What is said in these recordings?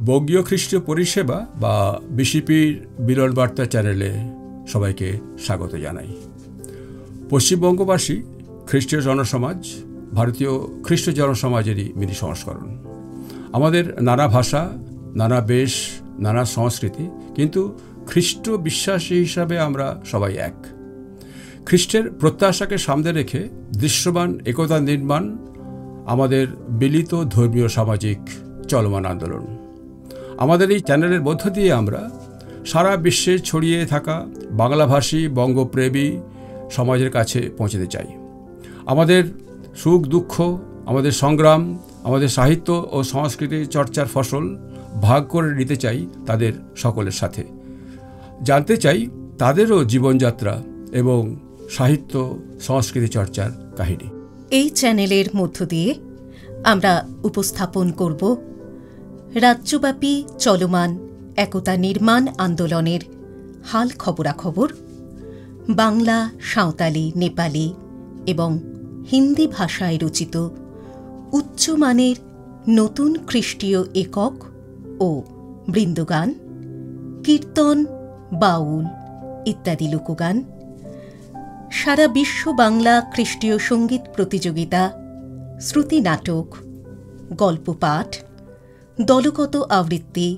বঙ্গীয় খ্রিস্টীয় পরিষেবা বা বিসিপির বিরল বার্তা চ্যানেলে সবাইকে স্বাগত জানাই। পশ্চিমবঙ্গবাসী খ্রিস্টীয় জনসমাজ ভারতীয় খ্রিস্ট জনসমাজেরই মিনি সংস্করণ। আমাদের নানা ভাষা, নানা বেশ, নানা সংস্কৃতি, কিন্তু খ্রিস্ট বিশ্বাসী হিসাবে আমরা সবাই এক। খ্রিস্টের প্রত্যাশাকে সামনে রেখে দৃশ্যমান একতা নির্মাণ আমাদের মিলিত ধর্মীয় সামাজিক চলমান আন্দোলন। আমাদের এই চ্যানেলের মধ্য দিয়ে আমরা সারা বিশ্বে ছড়িয়ে থাকা বাংলাভাষী বঙ্গপ্রেমী সমাজের কাছে পৌঁছতে চাই। আমাদের সুখ দুঃখ, আমাদের সংগ্রাম, আমাদের সাহিত্য ও সংস্কৃতি চর্চার ফসল ভাগ করে নিতে চাই তাদের সকলের সাথে। জানতে চাই তাদেরও জীবনযাত্রা এবং সাহিত্য সংস্কৃতি চর্চার কাহিনী। এই চ্যানেলের মধ্য দিয়ে আমরা উপস্থাপন করব রাজ্যব্যাপী চলমান একতা নির্মাণ আন্দোলনের হাল খবরাখবর, বাংলা, সাঁওতালি, নেপালি এবং হিন্দি ভাষায় রচিত উচ্চমানের নতুন খ্রিস্টীয় একক ও বৃন্দগান, কীর্তন, বাউল ইত্যাদি লোকগান, সারা বিশ্ব বাংলা খ্রিস্টীয় সঙ্গীত প্রতিযোগিতা, শ্রুতি নাটক, গল্প পাঠ, দলগত আবৃত্তি,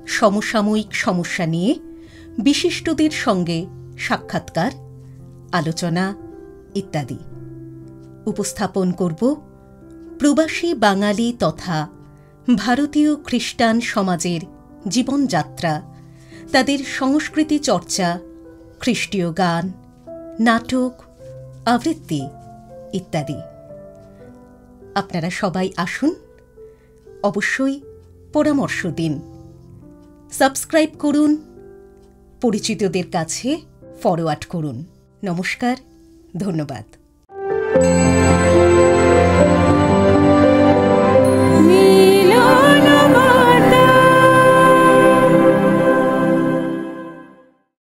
সমসাময়িক সমস্যা নিয়ে বিশিষ্টদের সঙ্গে সাক্ষাৎকার, আলোচনা ইত্যাদি। উপস্থাপন করব প্রবাসী বাঙালি তথা ভারতীয় খ্রিস্টান সমাজের জীবনযাত্রা, তাদের সংস্কৃতি চর্চা, খ্রিস্টীয় গান, নাটক, আবৃত্তি ইত্যাদি। আপনারা সবাই আসুন, অবশ্যই পরামর্শ দিন, সাবস্ক্রাইব করুন, পরিচিতদের কাছে ফরওয়ার্ড করুন। নমস্কার, ধন্যবাদ।